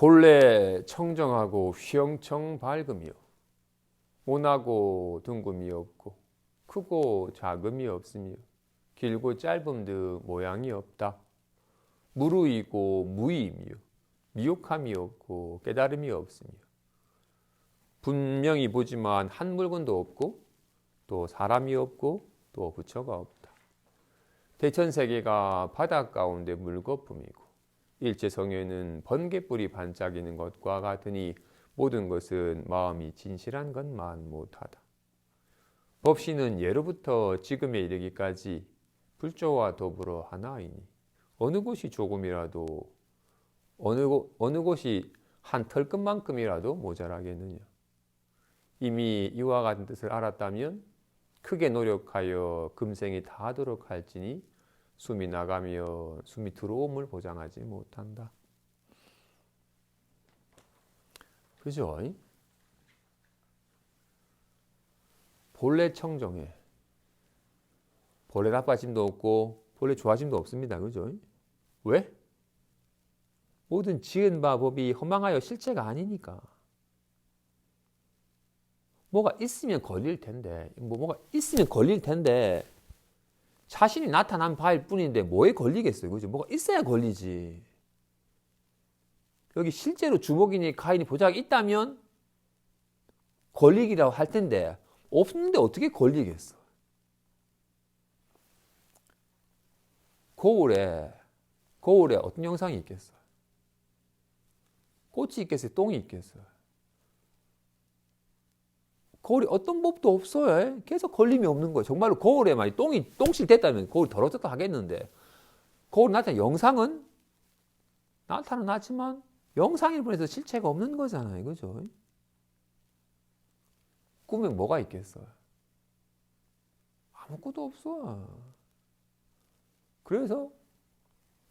본래 청정하고 휘영청 밝음이요. 모나고 둥금이 없고 크고 작음이 없으며 길고 짧음도 모양이 없다. 무르이고 무의이며 미혹함이 없고 깨달음이 없으며 분명히 보지만 한 물건도 없고 또 사람이 없고 또 부처가 없다. 대천세계가 바다 가운데 물거품이고 일체성에는 번개불이 반짝이는 것과 같으니 모든 것은 마음이 진실한 것만 못하다. 법신은 예로부터 지금에 이르기까지 불조와 더불어 하나이니 어느 곳이 조금이라도 어느 곳이 한 털끝만큼이라도 모자라겠느냐. 이미 이와 같은 뜻을 알았다면 크게 노력하여 금생이 다하도록 할지니 숨이 나가며 숨이 들어옴을 보장하지 못한다. 그죠? 본래 청정해. 본래 나빠짐도 없고 본래 좋아짐도 없습니다. 그죠? 왜? 모든 지은 바 법이 허망하여 실체가 아니니까. 뭐가 있으면 걸릴 텐데, 뭐가 있으면 걸릴 텐데, 자신이 나타난 바일 뿐인데 뭐에 걸리겠어요? 그죠? 뭐가 있어야 걸리지. 여기 실제로 주먹이니 가인이 보자가 있다면 걸리기라고 할 텐데 없는데 어떻게 걸리겠어? 거울에 어떤 영상이 있겠어? 꽃이 있겠어요? 똥이 있겠어요? 거울에 어떤 법도 없어요. 계속 걸림이 없는 거예요. 정말로 거울에 만약 똥실 됐다면 거울이 더러졌다 하겠는데 거울에 나타난 영상은 나타나지만 영상일 뿐에서 실체가 없는 거잖아요. 그죠? 꿈에 뭐가 있겠어요? 아무것도 없어. 그래서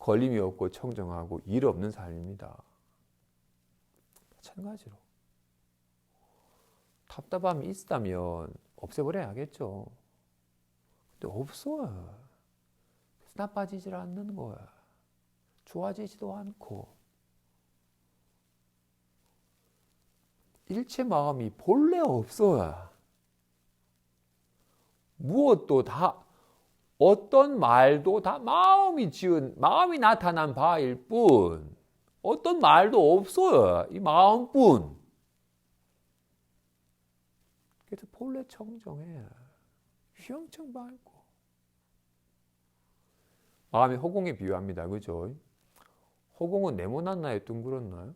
걸림이 없고 청정하고 일 없는 삶입니다. 마찬가지로 답답함이 있다면 없애버려야겠죠. 근데 없어. 그래서 나빠지질 않는 거야. 좋아지지도 않고. 일체 마음이 본래 없어요. 무엇도 다 어떤 말도 다 마음이 나타난 바일 뿐 어떤 말도 없어요. 이 마음뿐. 그래서 본래 청정해. 휘영청 말고. 마음이 허공에 비유합니다. 그죠? 허공은 네모났나요? 둥그렇나요?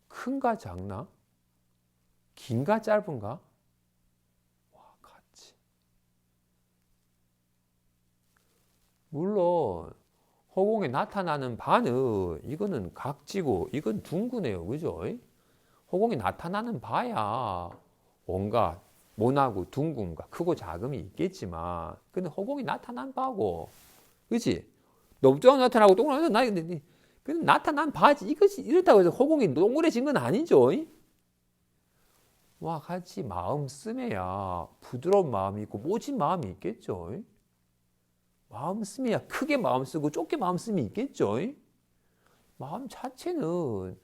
큰가 작나? 긴가 짧은가? 와, 같이. 물론 허공에 나타나는 바는 이거는 각지고 이건 둥그네요. 그죠? 허공에 나타나는 바야 온갖 모나고 둥금과 크고 작음이 있겠지만 근데 허공이 나타난 바고 그렇지? 넓적하게 나타나고 동그랗게 나타나는데 근데 나타난 바지 이것이 이렇다고 해서 허공이 동그래진 건 아니죠. 와 같이 마음 쓰매야 부드러운 마음이 있고 모진 마음이 있겠죠. 마음 쓰매야 크게 마음 쓰고 좁게 마음 쓰면 있겠죠. 마음 자체는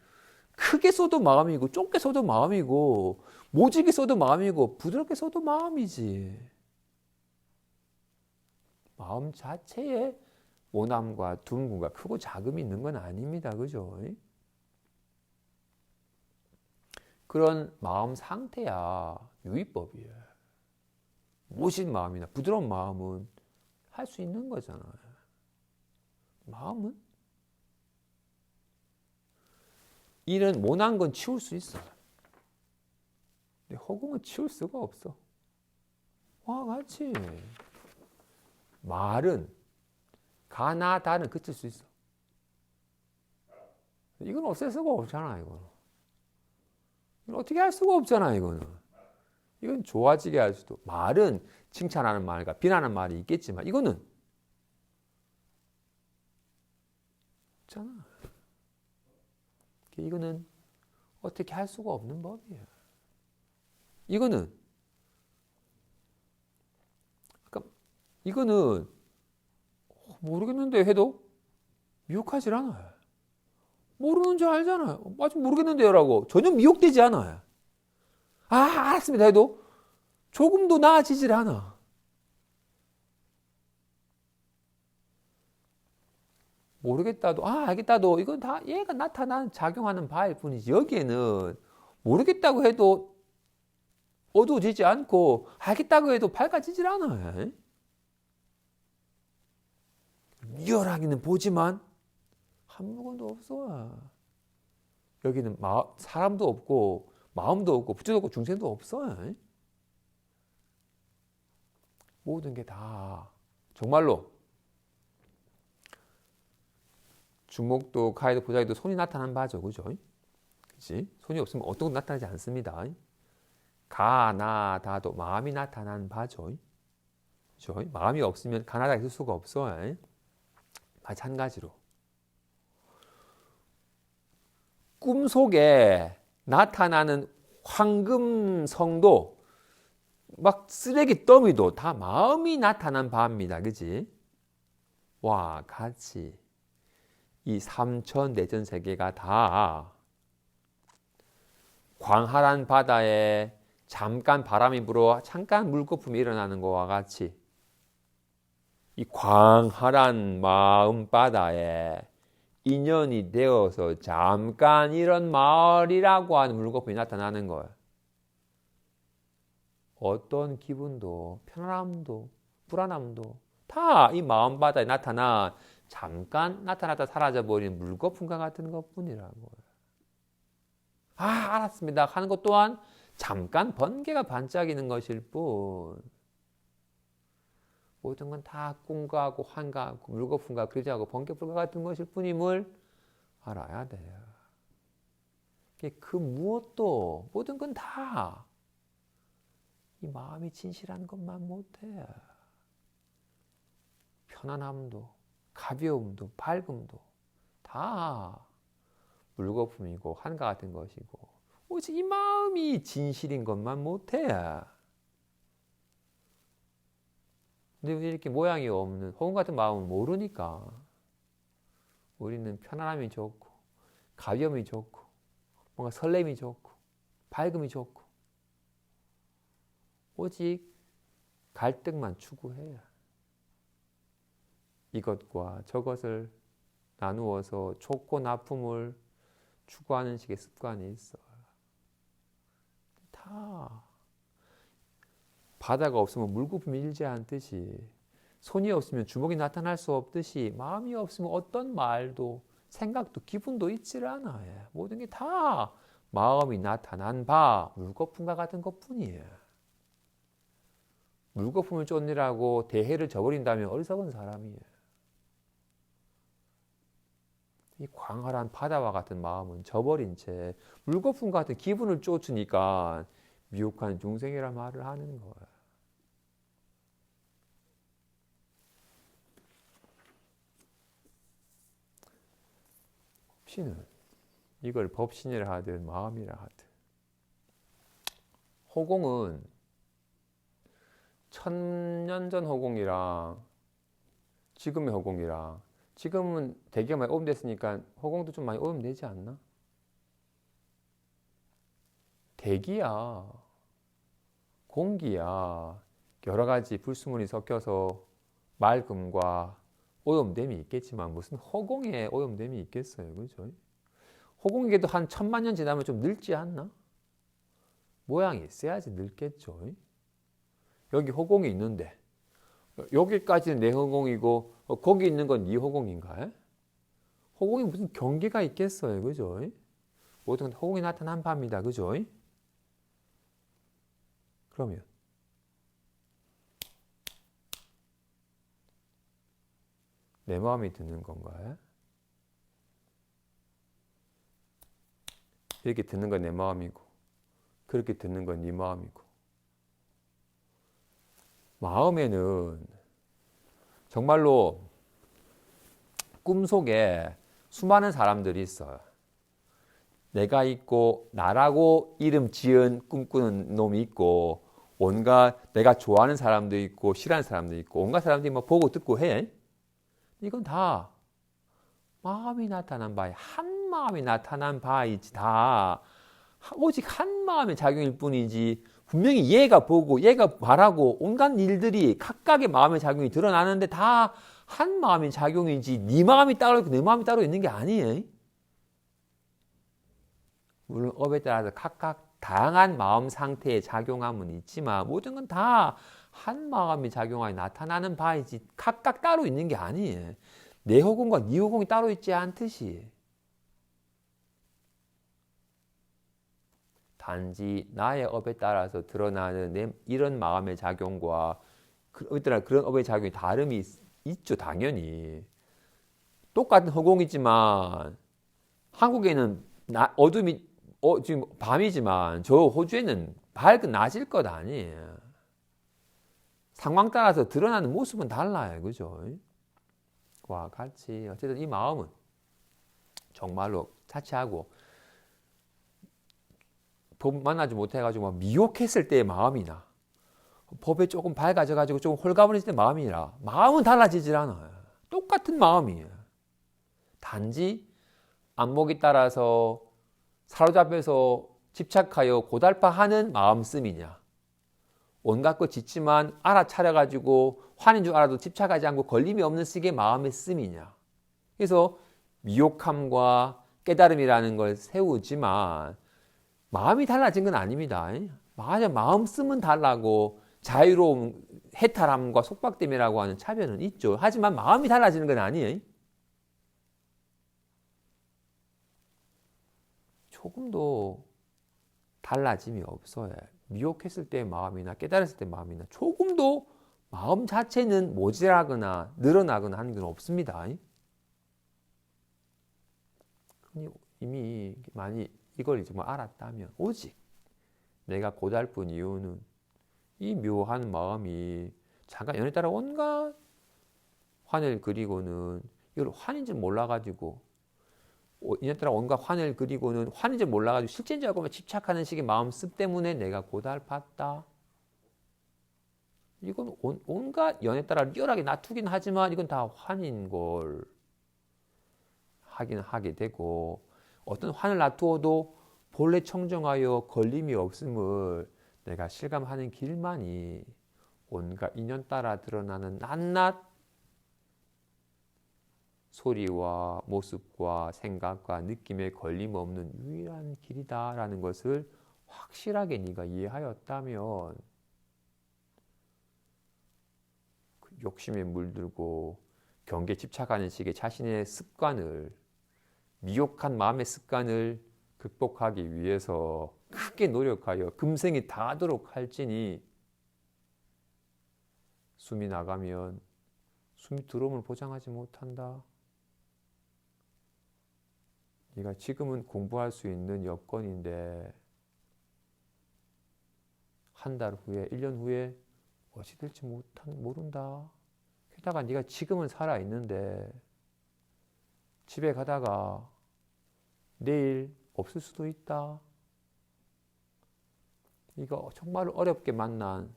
크게 써도 마음이고 좁게 써도 마음이고 모지게 써도 마음이고 부드럽게 써도 마음이지. 마음 자체에 모남과 둥금과 크고 작음이 있는 건 아닙니다. 그죠? 그런 마음 상태야 유의법이에요. 모진 마음이나 부드러운 마음은 할 수 있는 거잖아요. 마음은 이런 모난 건 치울 수 있어. 근데 허공은 치울 수가 없어. 와 같이 말은 가나 다는 그칠 수 있어. 이건 없앨 수가 없잖아. 이건 어떻게 할 수가 없잖아. 이건 좋아지게 할 수도. 말은 칭찬하는 말과 비난하는 말이 있겠지만 이거는 없잖아. 이거는 어떻게 할 수가 없는 법이에요. 이거는 모르겠는데 해도 미혹하질 않아요. 모르는 줄 알잖아요. 아직 모르겠는데요라고 전혀 미혹되지 않아요. 아, 알았습니다 해도 조금도 나아지질 않아. 모르겠다도, 알겠다도, 이건 다 얘가 나타나는, 작용하는 바일 뿐이지. 여기에는 모르겠다고 해도 어두워지지 않고, 알겠다고 해도 밝아지질 않아요. 리얼하기는 보지만, 한 물건도 없어. 여기는 사람도 없고, 마음도 없고, 부처도 없고, 중생도 없어요. 모든 게 다, 정말로, 주목도, 가해도, 보자기도 손이 나타난 바죠. 그죠? 그치? 손이 없으면 어떤 것도 나타나지 않습니다. 가, 나, 다도 마음이 나타난 바죠. 그죠? 마음이 없으면 가나다 있을 수가 없어요. 마찬가지로. 꿈속에 나타나는 황금성도, 막 쓰레기 더미도 다 마음이 나타난 바입니다. 그치? 와, 같이. 이 삼천 내전 세계가 다 광활한 바다에 잠깐 바람이 불어 잠깐 물거품이 일어나는 것과 같이 이 광활한 마음 바다에 인연이 되어서 잠깐 이런 마을이라고 하는 물거품이 나타나는 거예요. 어떤 기분도 편안함도 불안함도 다 이 마음 바다에 나타나 잠깐 나타났다 사라져버린 물거품과 같은 것뿐이라고요. 알았습니다 하는 것 또한 잠깐 번개가 반짝이는 것일 뿐 모든 건 다 꿈과 환과 물거품과 그리자고 번개불과 같은 것일 뿐임을 알아야 돼요. 그 무엇도 모든 건 다 이 마음이 진실한 것만 못해. 편안함도 가벼움도 밝음도 다 물거품이고 한과 같은 것이고 오직 이 마음이 진실인 것만 못해. 근데 우리 이렇게 모양이 없는 호응 같은 마음은 모르니까 우리는 편안함이 좋고 가벼움이 좋고 뭔가 설렘이 좋고 밝음이 좋고 오직 갈등만 추구해요. 이것과 저것을 나누어서 좋고 나쁨을 추구하는 식의 습관이 있어요. 다 바다가 없으면 물거품이 일지 않듯이 손이 없으면 주먹이 나타날 수 없듯이 마음이 없으면 어떤 말도 생각도 기분도 있질 않아요. 모든 게 다 마음이 나타난 바 물거품과 같은 것뿐이에요. 물거품을 쫓느라고 대해를 저버린다면 어리석은 사람이에요. 이 광활한 바다와 같은 마음은 저버린 채 물거품 같은 기분을 쫓으니까 미혹한 중생이라 말을 하는 거예요. 법신은 이걸 법신이라 하든 마음이라 하든 호공은 1000년 전 호공이랑 지금의 호공이랑 지금은 대기가 많이 오염됐으니까 호공도 좀 많이 오염되지 않나? 대기야, 공기야, 여러 가지 불순물이 섞여서 맑음과 오염됨이 있겠지만 무슨 허공에 오염됨이 있겠어요, 그죠? 허공에도 한 1000만 년 지나면 좀 늙지 않나? 모양이 있어야지 늙겠죠. 여기 허공이 있는데 여기까지는 내 허공이고 거기 있는 건 네 허공인가? 허공이 무슨 경계가 있겠어요, 그죠? 모든 허공이 나타난 바입니다, 그죠? 그러면 내 마음이 듣는 건가요? 이렇게 듣는 건 내 마음이고 그렇게 듣는 건 네 마음이고 마음에는 정말로 꿈속에 수많은 사람들이 있어요. 내가 있고 나라고 이름 지은 꿈꾸는 놈이 있고 온갖 내가 좋아하는 사람도 있고 싫어하는 사람도 있고 온갖 사람들이 뭐 보고 듣고 해. 이건 다 마음이 나타난 바에 한 마음이 나타난 바이지 다 오직 한 마음의 작용일 뿐이지 분명히 얘가 보고 얘가 말하고 온갖 일들이 각각의 마음의 작용이 드러나는데 다 한 마음의 작용이지 네 마음이 따로 있고 내 마음이 따로 있는 게 아니에요. 물론 업에 따라서 각각 다양한 마음 상태의 작용함은 있지만 모든 건 다 한 마음이 작용하여 나타나는 바이지 각각 따로 있는 게 아니에요. 내 호공과 네 호공이 따로 있지 않듯이 단지 나의 업에 따라서 드러나는 이런 마음의 작용과 그런 업의 작용이 다름이 있죠. 당연히 똑같은 허공이지만 한국에는 어둠이 지금 밤이지만 저 호주에는 밝은 낮일 것 아니에요. 상황 따라서 드러나는 모습은 달라요. 그죠? 와 같이 어쨌든 이 마음은 정말로 자체하고 법 만나지 못해가지고 미혹했을 때의 마음이나 법에 조금 밝아져가지고 조금 홀가분해질 때 마음이라 마음은 달라지질 않아요. 똑같은 마음이에요. 단지 안목에 따라서 사로잡혀서 집착하여 고달파하는 마음씀이냐 온갖 것 짓지만 알아차려가지고 환인 줄 알아도 집착하지 않고 걸림이 없는 식의 마음의 씀이냐. 그래서 미혹함과 깨달음이라는 걸 세우지만 마음이 달라진 건 아닙니다. 맞아, 마음 씀은 달라고 자유로움, 해탈함과 속박됨이라고 하는 차별은 있죠. 하지만 마음이 달라지는 건 아니에요. 조금도 달라짐이 없어요. 미혹했을 때의 마음이나 깨달았을 때의 마음이나 조금도 마음 자체는 모자라거나 늘어나거나 하는 건 없습니다. 이미 많이 이걸 이제 알았다면 오직 내가 고달픈 이유는 이 묘한 마음이 잠깐 연에 따라 온갖 환을 그리고는 이걸 환인지 몰라가지고 인연 따라 온갖 환을 그리고는 환인지 몰라가지고 실제인 줄 알고 집착하는 식의 마음씀 때문에 내가 고달팠다. 이건 온갖 연에 따라 리얼하게 놔두긴 하지만 이건 다 환인 걸 하긴 하게 되고 어떤 환을 놔두어도 본래 청정하여 걸림이 없음을 내가 실감하는 길만이 온갖 인연 따라 드러나는 낱낱 소리와 모습과 생각과 느낌에 걸림없는 유일한 길이다라는 것을 확실하게 네가 이해하였다면 욕심에 물들고 경계에 집착하는 식의 자신의 습관을 미혹한 마음의 습관을 극복하기 위해서 크게 노력하여 금생이 다하도록 할지니 숨이 나가면 숨이 들어옴을 보장하지 못한다. 네가 지금은 공부할 수 있는 여건인데 한 달 후에, 1년 후에 어찌 될지 모른다. 게다가 네가 지금은 살아있는데 집에 가다가 내일 없을 수도 있다. 이거 정말 어렵게 만난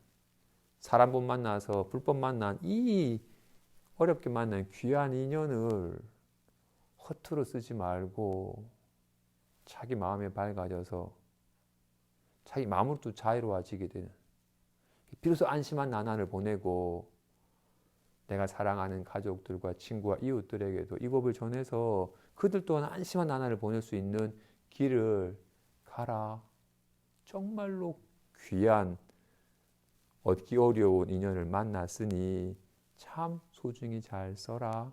사람 못 만나서 불법 만난 이 어렵게 만난 귀한 인연을 허투루 쓰지 말고 자기 마음에 밝아져서 자기 마음으로도 자유로워지게 되는 비로소 안심한 나날을 보내고 내가 사랑하는 가족들과 친구와 이웃들에게도 이 법을 전해서 그들 또한 안심한 나날을 보낼 수 있는 길을 가라. 정말로 귀한 얻기 어려운 인연을 만났으니 참 소중히 잘 써라.